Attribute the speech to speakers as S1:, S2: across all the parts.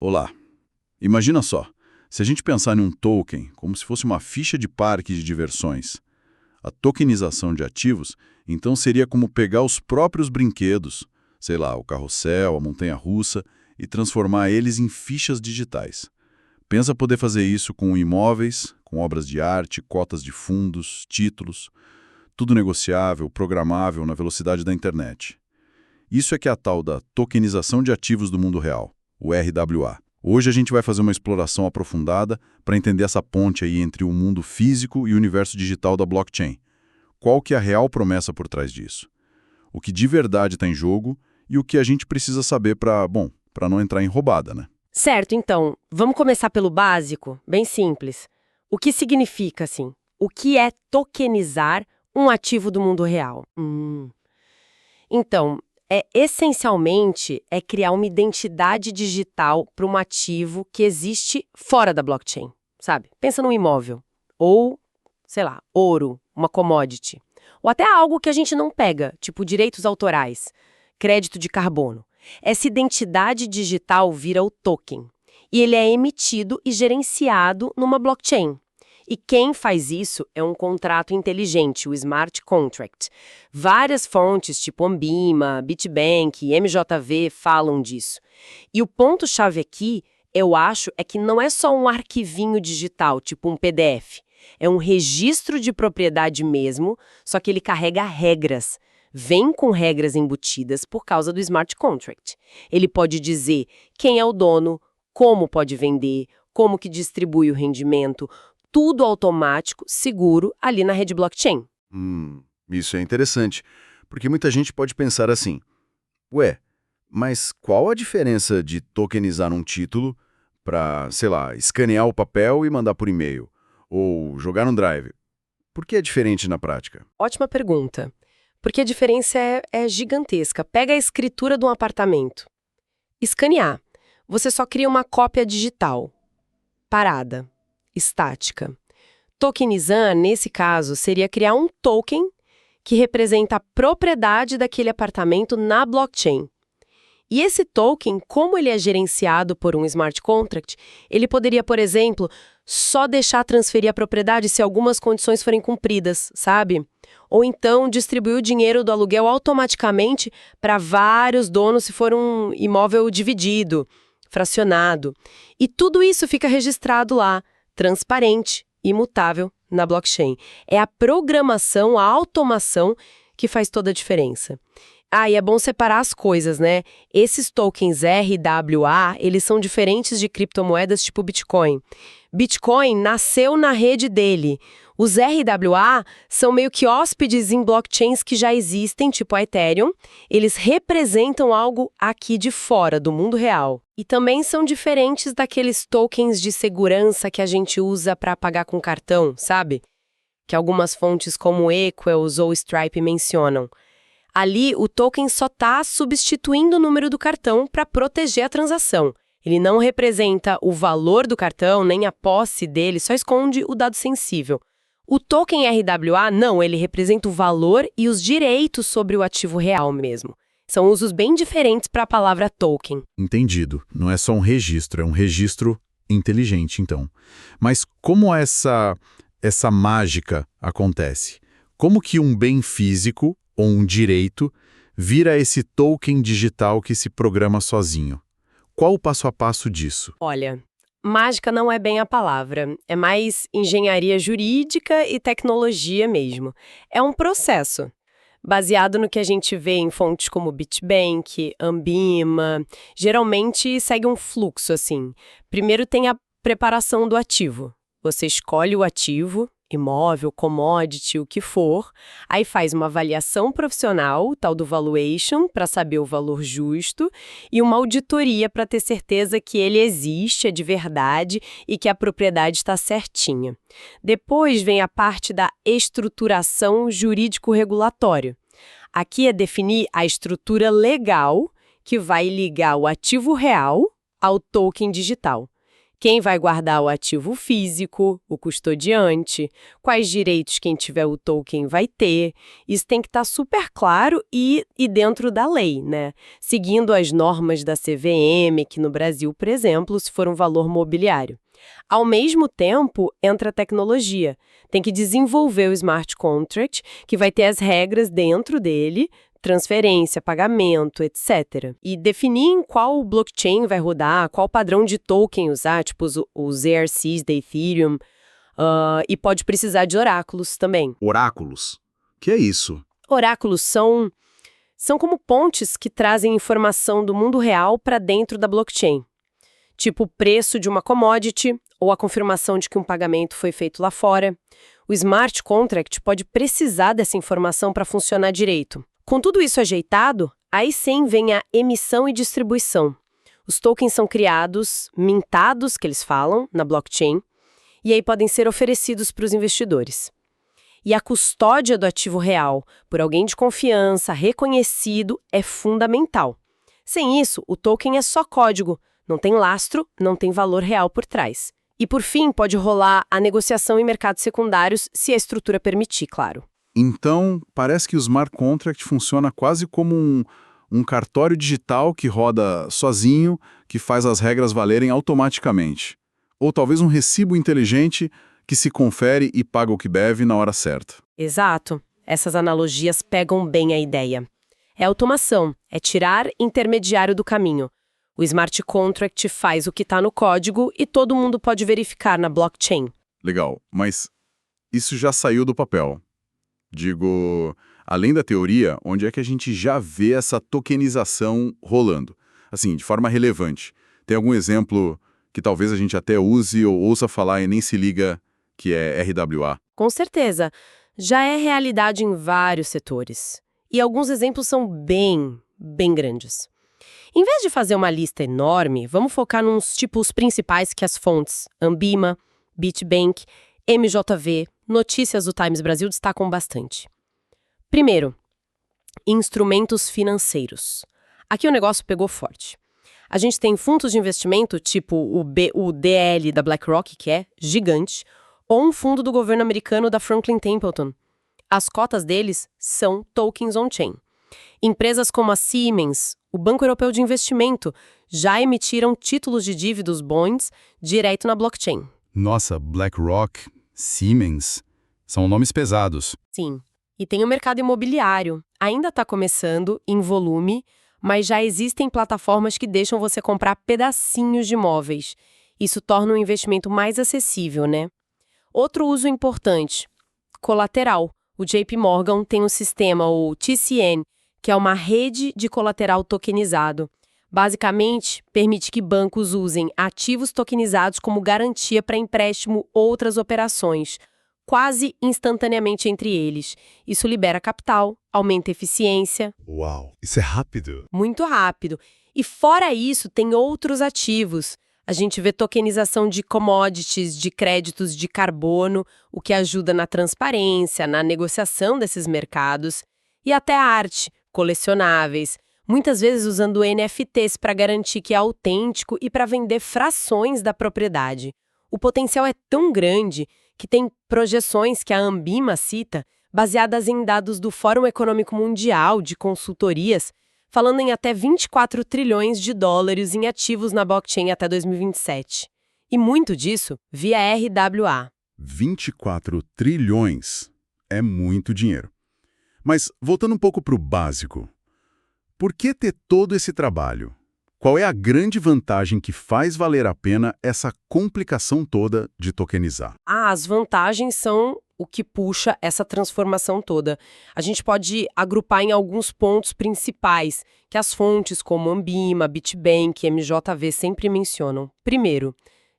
S1: Olá. Imagina só, se a gente pensar em um token como se fosse uma ficha de parque de diversões, a tokenização de ativos, então seria como pegar os próprios brinquedos, sei lá, o carrossel, a montanha-russa, e transformar eles em fichas digitais. Pensa poder fazer isso com imóveis, com obras de arte, cotas de fundos, títulos, tudo negociável, programável na velocidade da internet. Isso é que é a tal da tokenização de ativos do mundo real, o RWA. Hoje a gente vai fazer uma exploração aprofundada para entender essa ponte aí entre o mundo físico e o universo digital da blockchain. Qual que é a real promessa por trás disso? O que de verdade está em jogo e o que a gente precisa saber para não entrar em roubada, né?
S2: Certo, então, vamos começar pelo básico, bem simples. O que significa, assim? O que é tokenizar um ativo do mundo real? Então, essencialmente criar uma identidade digital para um ativo que existe fora da blockchain, sabe? Pensa num imóvel, ou, sei lá, ouro, uma commodity. Ou até algo que a gente não pega, tipo direitos autorais, crédito de carbono. Essa identidade digital vira o token, e ele é emitido e gerenciado numa blockchain. E quem faz isso é um contrato inteligente, o smart contract. Várias fontes, tipo Ambima, Bitbank, MJV, falam disso. E o ponto-chave aqui, eu acho, é que não é só um arquivinho digital, tipo um PDF. É um registro de propriedade mesmo, só que ele carrega regras. Vem com regras embutidas por causa do smart contract. Ele pode dizer quem é o dono, como pode vender, como que distribui o rendimento, tudo automático, seguro, ali na rede blockchain.
S1: Isso é interessante, porque muita gente pode pensar assim, ué, mas qual a diferença de tokenizar um título para, sei lá, escanear o papel e mandar por e-mail, ou jogar no Drive? Por que é diferente na prática?
S2: Ótima pergunta. Porque a diferença é gigantesca. Pega a escritura de um apartamento. Escanear. Você só cria uma cópia digital. Parada. Estática. Tokenizar, nesse caso, seria criar um token que representa a propriedade daquele apartamento na blockchain. E esse token, como ele é gerenciado por um smart contract, ele poderia, por exemplo, só deixar transferir a propriedade se algumas condições forem cumpridas, sabe? Ou então distribuir o dinheiro do aluguel automaticamente para vários donos se for um imóvel dividido, fracionado. E tudo isso fica registrado lá, transparente, imutável, na blockchain. É a programação, a automação que faz toda a diferença. E é bom separar as coisas, né? Esses tokens RWA, eles são diferentes de criptomoedas tipo Bitcoin. Bitcoin nasceu na rede dele. Os RWA são meio que hóspedes em blockchains que já existem, tipo a Ethereum. Eles representam algo aqui de fora, do mundo real. E também são diferentes daqueles tokens de segurança que a gente usa para pagar com cartão, sabe? Que algumas fontes como Equals ou Stripe mencionam. Ali, o token só está substituindo o número do cartão para proteger a transação. Ele não representa o valor do cartão, nem a posse dele, só esconde o dado sensível. O token RWA, não, ele representa o valor e os direitos sobre o ativo real mesmo. São usos bem diferentes para a palavra token.
S1: Entendido. Não é só um registro, é um registro inteligente, então. Mas como essa mágica acontece? Como que um bem físico ou um direito vira esse token digital que se programa sozinho? Qual o passo a passo disso?
S2: Olha, mágica não é bem a palavra, é mais engenharia jurídica e tecnologia mesmo. É um processo, baseado no que a gente vê em fontes como Bitbank, Ambima. Geralmente segue um fluxo, assim. Primeiro tem a preparação do ativo. Você escolhe o ativo, imóvel, commodity, o que for, aí faz uma avaliação profissional, tal do valuation, para saber o valor justo, e uma auditoria para ter certeza que ele existe, é de verdade e que a propriedade está certinha. Depois vem a parte da estruturação jurídico-regulatória. Aqui é definir a estrutura legal que vai ligar o ativo real ao token digital. Quem vai guardar o ativo físico, o custodiante, quais direitos quem tiver o token vai ter. Isso tem que estar super claro e dentro da lei, né? Seguindo as normas da CVM, que no Brasil, por exemplo, se for um valor mobiliário. Ao mesmo tempo, entra a tecnologia. Tem que desenvolver o smart contract, que vai ter as regras dentro dele, transferência, pagamento, etc. E definir em qual blockchain vai rodar, qual padrão de token usar, tipo os ERCs da Ethereum, e pode precisar de oráculos também.
S1: Oráculos? Que é isso?
S2: Oráculos são como pontes que trazem informação do mundo real para dentro da blockchain. Tipo o preço de uma commodity ou a confirmação de que um pagamento foi feito lá fora. O smart contract pode precisar dessa informação para funcionar direito. Com tudo isso ajeitado, aí sim vem a emissão e distribuição. Os tokens são criados, mintados, que eles falam, na blockchain, e aí podem ser oferecidos para os investidores. E a custódia do ativo real, por alguém de confiança, reconhecido, é fundamental. Sem isso, o token é só código, não tem lastro, não tem valor real por trás. E por fim, pode rolar a negociação em mercados secundários, se a estrutura permitir, claro.
S1: Então, parece que o smart contract funciona quase como um cartório digital que roda sozinho, que faz as regras valerem automaticamente. Ou talvez um recibo inteligente que se confere e paga o que deve na hora certa.
S2: Exato. Essas analogias pegam bem a ideia. É automação, é tirar intermediário do caminho. O smart contract faz o que está no código e todo mundo pode verificar na blockchain.
S1: Legal, mas isso já saiu do papel. Digo, além da teoria, onde é que a gente já vê essa tokenização rolando? Assim, de forma relevante. Tem algum exemplo que talvez a gente até use ou ouça falar e nem se liga, que é RWA?
S2: Com certeza. Já é realidade em vários setores. E alguns exemplos são bem grandes. Em vez de fazer uma lista enorme, vamos focar nos tipos principais que as fontes Ambima, Bitbank, MJV, notícias do Times Brasil destacam bastante. Primeiro, instrumentos financeiros. Aqui o negócio pegou forte. A gente tem fundos de investimento tipo o DL da BlackRock, que é gigante, ou um fundo do governo americano da Franklin Templeton. As cotas deles são tokens on-chain. Empresas como a Siemens, o Banco Europeu de Investimento, já emitiram títulos de dívidas bonds direto na blockchain.
S3: Nossa, BlackRock, Siemens, são nomes pesados.
S2: Sim. E tem o mercado imobiliário. Ainda está começando, em volume, mas já existem plataformas que deixam você comprar pedacinhos de imóveis. Isso torna o investimento mais acessível, né? Outro uso importante, colateral. O JP Morgan tem um sistema, o TCN, que é uma rede de colateral tokenizado. Basicamente, permite que bancos usem ativos tokenizados como garantia para empréstimo ou outras operações, quase instantaneamente entre eles. Isso libera capital, aumenta a eficiência.
S3: Uau, isso é rápido.
S2: Muito rápido. E fora isso, tem outros ativos. A gente vê tokenização de commodities, de créditos de carbono, o que ajuda na transparência, na negociação desses mercados. E até a arte, colecionáveis, muitas vezes usando NFTs para garantir que é autêntico e para vender frações da propriedade. O potencial é tão grande que tem projeções que a Ambima cita, baseadas em dados do Fórum Econômico Mundial de consultorias, falando em até 24 trilhões de dólares em ativos na blockchain até 2027. E muito disso via RWA.
S1: 24 trilhões é muito dinheiro. Mas, voltando um pouco para o básico, por que ter todo esse trabalho? Qual é a grande vantagem que faz valer a pena essa complicação toda de tokenizar?
S2: As vantagens são o que puxa essa transformação toda. A gente pode agrupar em alguns pontos principais que as fontes como Ambima, Bitbank e MJV sempre mencionam. Primeiro,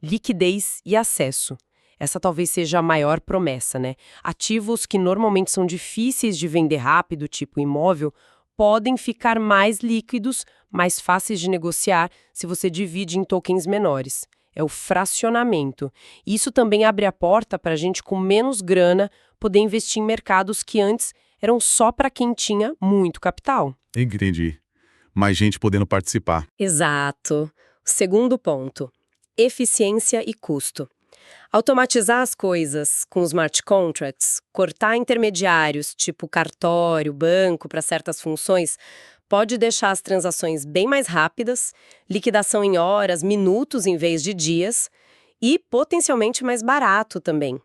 S2: liquidez e acesso. Essa talvez seja a maior promessa, né? Ativos que normalmente são difíceis de vender rápido, tipo imóvel, podem ficar mais líquidos, mais fáceis de negociar se você divide em tokens menores. É o fracionamento. Isso também abre a porta para a gente com menos grana poder investir em mercados que antes eram só para quem tinha muito capital.
S3: Entendi. Mais gente podendo participar.
S2: Exato. Segundo ponto, eficiência e custo. Automatizar as coisas com smart contracts, cortar intermediários, tipo cartório, banco, para certas funções, pode deixar as transações bem mais rápidas, liquidação em horas, minutos em vez de dias, e potencialmente mais barato também.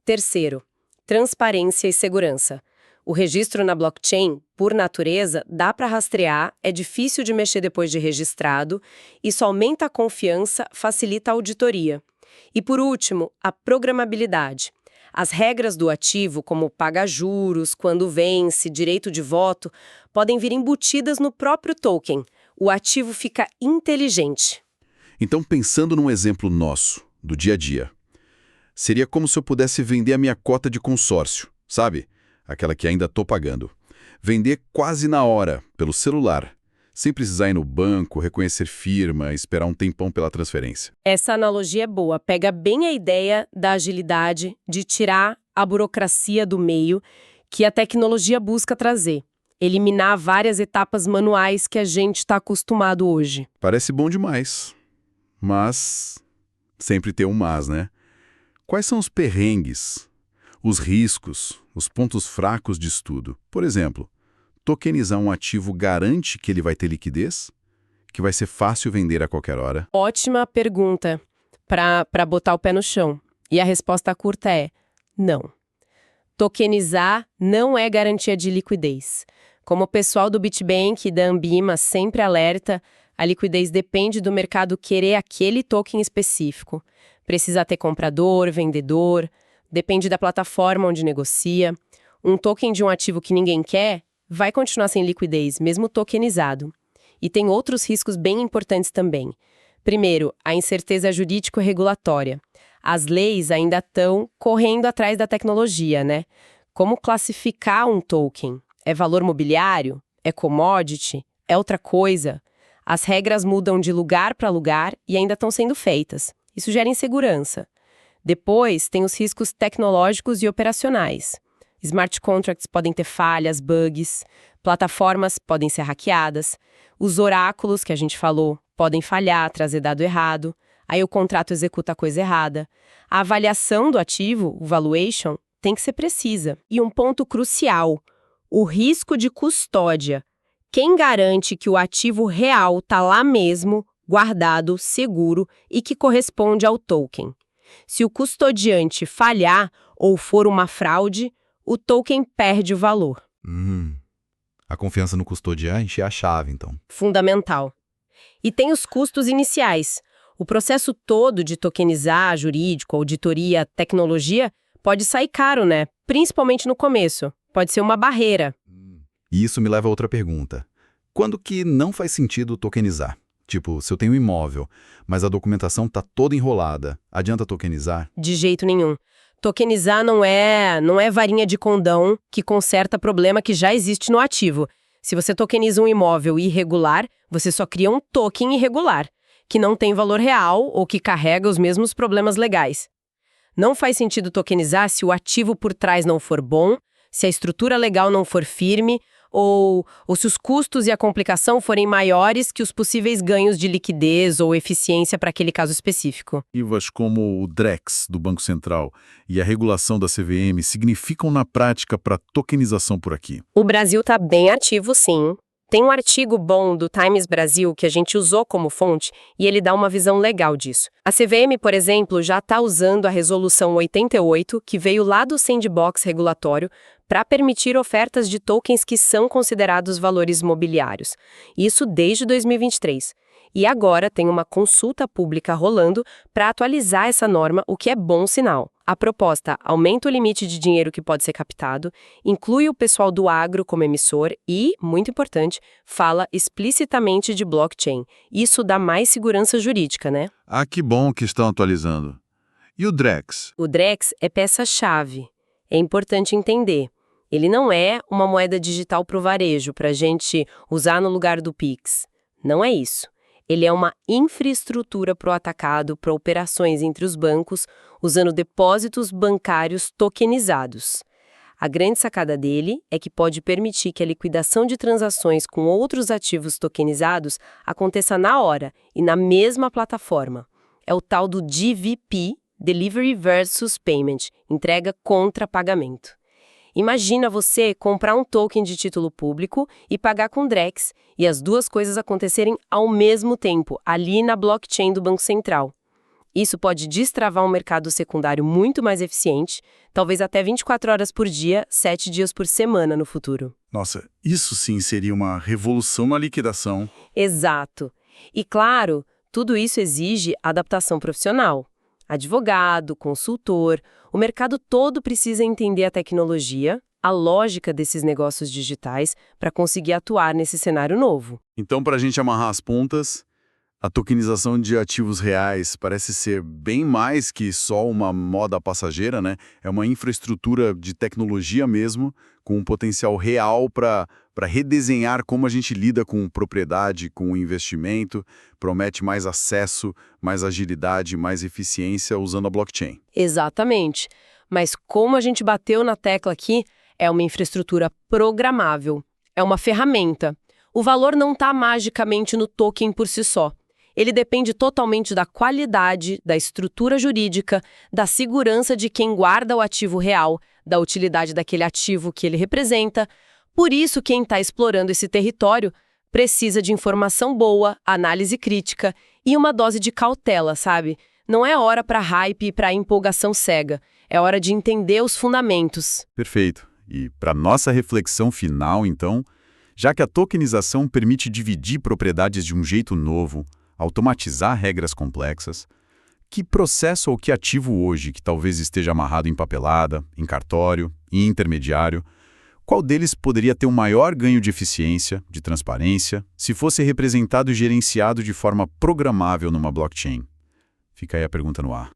S2: Terceiro, transparência e segurança. O registro na blockchain, por natureza, dá para rastrear, é difícil de mexer depois de registrado, isso aumenta a confiança, facilita a auditoria. E por último, a programabilidade. As regras do ativo, como pagar juros, quando vence, direito de voto, podem vir embutidas no próprio token. O ativo fica inteligente.
S1: Então, pensando num exemplo nosso, do dia a dia, seria como se eu pudesse vender a minha cota de consórcio, sabe? Aquela que ainda estou pagando. Vender quase na hora, pelo celular, sem precisar ir no banco, reconhecer firma, esperar um tempão pela transferência.
S2: Essa analogia é boa, pega bem a ideia da agilidade, de tirar a burocracia do meio que a tecnologia busca trazer. Eliminar várias etapas manuais que a gente está acostumado hoje.
S1: Parece bom demais, mas sempre tem um mas, né? Quais são os perrengues, os riscos, os pontos fracos disso tudo? Por exemplo, tokenizar um ativo garante que ele vai ter liquidez? Que vai ser fácil vender a qualquer hora?
S2: Ótima pergunta para botar o pé no chão. E a resposta curta é não. Tokenizar não é garantia de liquidez. Como o pessoal do Bitbank e da Ambima sempre alerta, a liquidez depende do mercado querer aquele token específico. Precisa ter comprador, vendedor, depende da plataforma onde negocia. Um token de um ativo que ninguém quer vai continuar sem liquidez, mesmo tokenizado. E tem outros riscos bem importantes também. Primeiro, a incerteza jurídico-regulatória. As leis ainda estão correndo atrás da tecnologia, né? Como classificar um token? É valor mobiliário? É commodity? É outra coisa? As regras mudam de lugar para lugar e ainda estão sendo feitas. Isso gera insegurança. Depois, tem os riscos tecnológicos e operacionais. Smart contracts podem ter falhas, bugs, plataformas podem ser hackeadas, os oráculos que a gente falou podem falhar, trazer dado errado, aí o contrato executa a coisa errada. A avaliação do ativo, o valuation, tem que ser precisa. E um ponto crucial, o risco de custódia. Quem garante que o ativo real está lá mesmo, guardado, seguro e que corresponde ao token? Se o custodiante falhar ou for uma fraude, o token perde o valor.
S3: A confiança no custodiar enche a chave, então.
S2: Fundamental. E tem os custos iniciais. O processo todo de tokenizar, jurídico, auditoria, tecnologia, pode sair caro, né? Principalmente no começo. Pode ser uma barreira.
S3: E isso me leva a outra pergunta. Quando que não faz sentido tokenizar? Tipo, se eu tenho um imóvel, mas a documentação está toda enrolada, adianta tokenizar?
S2: De jeito nenhum. Tokenizar não é varinha de condão que conserta problema que já existe no ativo. Se você tokeniza um imóvel irregular, você só cria um token irregular, que não tem valor real ou que carrega os mesmos problemas legais. Não faz sentido tokenizar se o ativo por trás não for bom, se a estrutura legal não for firme, ou se os custos e a complicação forem maiores que os possíveis ganhos de liquidez ou eficiência para aquele caso específico.
S1: Ativas como o DREX do Banco Central e a regulação da CVM significam na prática para tokenização por aqui?
S2: O Brasil está bem ativo, sim. Tem um artigo bom do Times Brasil que a gente usou como fonte e ele dá uma visão legal disso. A CVM, por exemplo, já está usando a Resolução 88, que veio lá do sandbox regulatório, para permitir ofertas de tokens que são considerados valores mobiliários. Isso desde 2023. E agora tem uma consulta pública rolando para atualizar essa norma, o que é bom sinal. A proposta aumenta o limite de dinheiro que pode ser captado, inclui o pessoal do agro como emissor e, muito importante, fala explicitamente de blockchain. Isso dá mais segurança jurídica, né?
S1: Ah, que bom que estão atualizando. E o DREX?
S2: O DREX é peça-chave. É importante entender. Ele não é uma moeda digital para o varejo, para a gente usar no lugar do Pix. Não é isso. Ele é uma infraestrutura para o atacado, para operações entre os bancos, usando depósitos bancários tokenizados. A grande sacada dele é que pode permitir que a liquidação de transações com outros ativos tokenizados aconteça na hora e na mesma plataforma. É o tal do DVP, Delivery versus Payment, entrega contra pagamento. Imagina você comprar um token de título público e pagar com Drex, e as duas coisas acontecerem ao mesmo tempo, ali na blockchain do Banco Central. Isso pode destravar um mercado secundário muito mais eficiente, talvez até 24 horas por dia, 7 dias por semana no futuro.
S4: Nossa, isso sim seria uma revolução na liquidação.
S2: Exato. E claro, tudo isso exige adaptação profissional. Advogado, consultor, o mercado todo precisa entender a tecnologia, a lógica desses negócios digitais para conseguir atuar nesse cenário novo.
S1: Então, para a gente amarrar as pontas, a tokenização de ativos reais parece ser bem mais que só uma moda passageira, né? É uma infraestrutura de tecnologia mesmo, com um potencial real para redesenhar como a gente lida com propriedade, com investimento, promete mais acesso, mais agilidade, mais eficiência usando a blockchain.
S2: Exatamente. Mas como a gente bateu na tecla aqui, é uma infraestrutura programável, é uma ferramenta. O valor não está magicamente no token por si só. Ele depende totalmente da qualidade, da estrutura jurídica, da segurança de quem guarda o ativo real, da utilidade daquele ativo que ele representa. Por isso, quem está explorando esse território precisa de informação boa, análise crítica e uma dose de cautela, sabe? Não é hora para hype e para empolgação cega. É hora de entender os fundamentos.
S1: Perfeito. E para nossa reflexão final, então, já que a tokenização permite dividir propriedades de um jeito novo, automatizar regras complexas, que processo ou que ativo hoje que talvez esteja amarrado em papelada, em cartório, em intermediário, qual deles poderia ter um maior ganho de eficiência, de transparência, se fosse representado e gerenciado de forma programável numa blockchain? Fica aí a pergunta no ar.